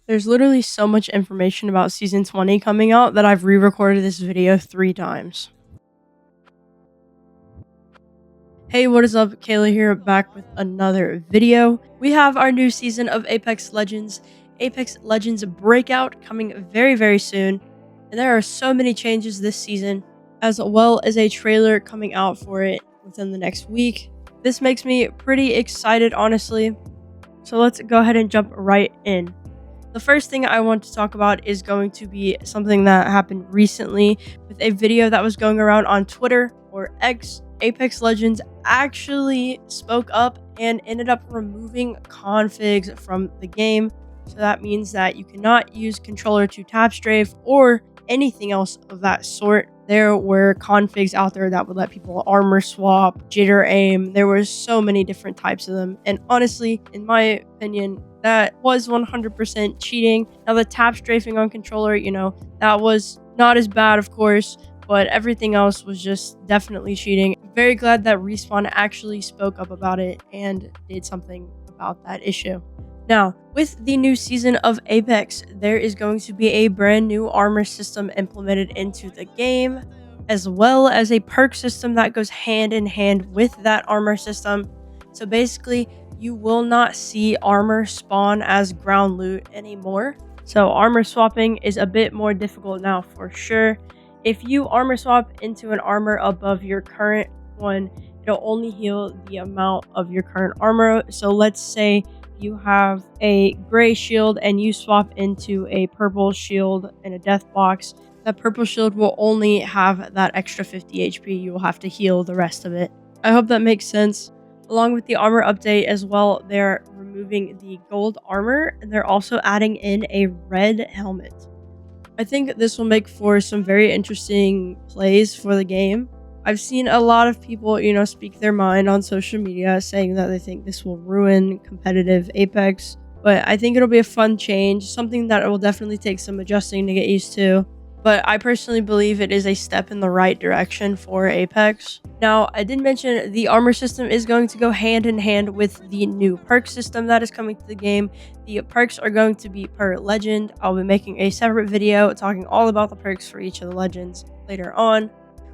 There's literally so much information about Season 20 coming out that I've re-recorded this video 3 times. Hey, what is up? Kayla here, back with another video. We have our new season of Apex Legends Breakout coming very soon, and there are so many changes this season, as well as a trailer coming out for it within the next week. This makes me pretty excited, honestly. So let's go ahead and jump right in. The first thing I want to talk about is going to be something that happened recently with a video that was going around on Twitter or X. Apex Legends actually spoke up and ended up removing configs from the game. So that means that you cannot use controller to tap strafe or anything else of that sort. There were configs out there that would let people armor swap, jitter aim. There were so many different types of them. And honestly, in my opinion, that was 100% cheating. Now, the tap strafing on controller, that was not as bad, of course, but everything else was just definitely cheating. Very glad that Respawn actually spoke up about it and did something about that issue. Now, with the new season of Apex, there is going to be a brand new armor system implemented into the game, as well as a perk system that goes hand in hand with that armor system. So basically, you will not see armor spawn as ground loot anymore. So armor swapping is a bit more difficult now for sure. If you armor swap into an armor above your current one, it'll only heal the amount of your current armor. So let's say you have a gray shield and you swap into a purple shield in a death box. That purple shield will only have that extra 50 HP. You will have to heal the rest of it. I hope that makes sense. Along with the armor update as well, they're removing the gold armor and they're also adding in a red helmet. I think this will make for some very interesting plays for the game. I've seen a lot of people, speak their mind on social media saying that they think this will ruin competitive Apex, but I think it'll be a fun change, something that will definitely take some adjusting to get used to. But I personally believe it is a step in the right direction for Apex. Now, I did mention the armor system is going to go hand in hand with the new perk system that is coming to the game. The perks are going to be per legend. I'll be making a separate video talking all about the perks for each of the legends later on.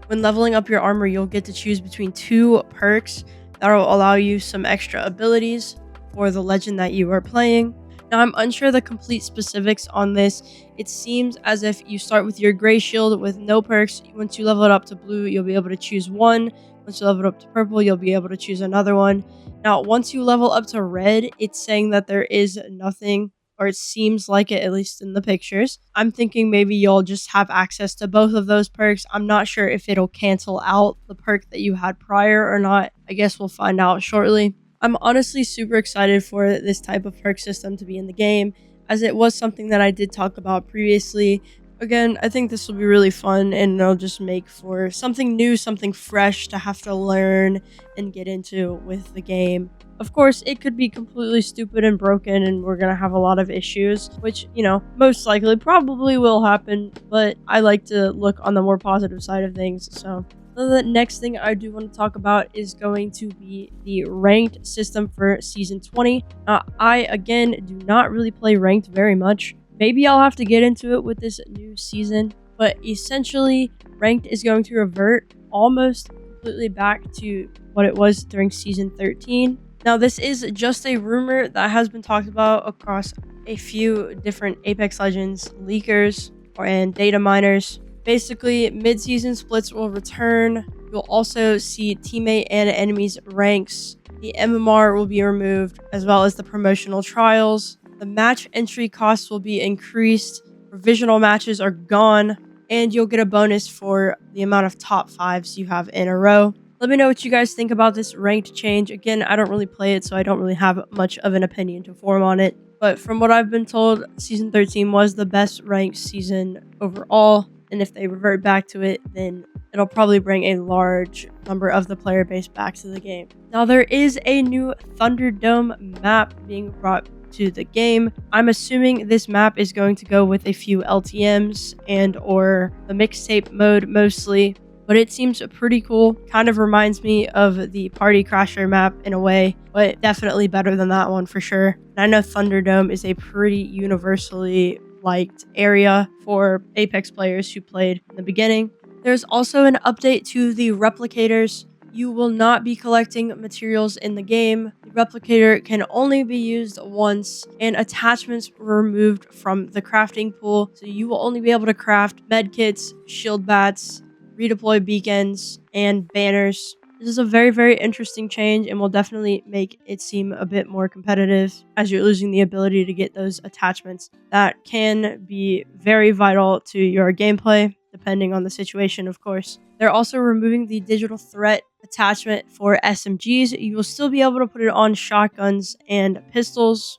When leveling up your armor, you'll get to choose between 2 perks that will allow you some extra abilities for the legend that you are playing. Now, I'm unsure the complete specifics on this. It seems as if you start with your gray shield with no perks. Once you level it up to blue, you'll be able to choose one. Once you level it up to purple, you'll be able to choose another one. Now, once you level up to red, it's saying that there is nothing, or it seems like it, at least in the pictures. I'm thinking maybe you'll just have access to both of those perks. I'm not sure if it'll cancel out the perk that you had prior or not. I guess we'll find out shortly. I'm honestly super excited for this type of perk system to be in the game, as it was something that I did talk about previously. Again, I think this will be really fun and it'll just make for something new, something fresh to have to learn and get into with the game. Of course, it could be completely stupid and broken and we're going to have a lot of issues, which, most likely probably will happen, but I like to look on the more positive side of things, so. The next thing I do want to talk about is going to be the ranked system for Season 20. I, again, do not really play ranked very much. Maybe I'll have to get into it with this new season, but essentially, ranked is going to revert almost completely back to what it was during Season 13. Now, this is just a rumor that has been talked about across a few different Apex Legends leakers and data miners. Basically, mid-season splits will return. You'll also see teammate and enemies ranks. The MMR will be removed, as well as the promotional trials. The match entry costs will be increased. Provisional matches are gone, and you'll get a bonus for the amount of top 5s you have in a row. Let me know what you guys think about this ranked change. Again, I don't really play it, so I don't really have much of an opinion to form on it. But from what I've been told, Season 13 was the best ranked season overall. And if they revert back to it, then it'll probably bring a large number of the player base back to the game. Now, there is a new Thunderdome map being brought to the game. I'm assuming this map is going to go with a few LTMs and or the mixtape mode mostly. but it seems pretty cool. Kind of reminds me of the Party Crasher map in a way, but definitely better than that one for sure. And I know Thunderdome is a pretty universally liked area for Apex players who played in the beginning. There's also an update to the Replicators. You will not be collecting materials in the game. The replicator can only be used once, and attachments were removed from the crafting pool, so you will only be able to craft medkits, shield bats, redeploy beacons, and banners. This is a very, very interesting change and will definitely make it seem a bit more competitive as you're losing the ability to get those attachments that can be very vital to your gameplay, depending on the situation, of course. They're also removing the digital threat attachment for SMGs. You will still be able to put it on shotguns and pistols,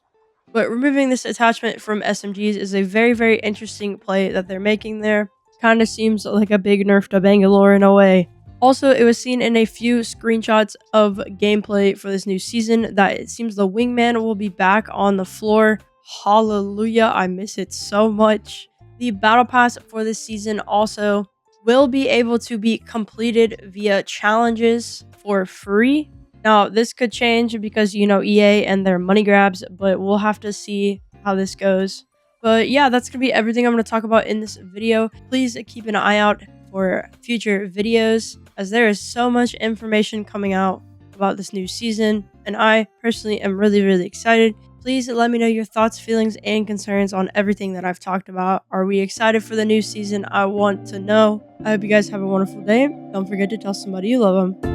but removing this attachment from SMGs is a very, very interesting play that they're making there. Kind of seems like a big nerf to Bangalore in a way. Also, it was seen in a few screenshots of gameplay for this new season that it seems the Wingman will be back on the floor. Hallelujah, I miss it so much. The Battle Pass for this season also will be able to be completed via challenges for free. Now, this could change because, EA and their money grabs, but we'll have to see how this goes. But yeah, that's going to be everything I'm going to talk about in this video. Please keep an eye out for future videos, as there is so much information coming out about this new season, and I personally am really, really excited. Please let me know your thoughts, feelings, and concerns on everything that I've talked about. Are we excited for the new season? I want to know. I hope you guys have a wonderful day. Don't forget to tell somebody you love them.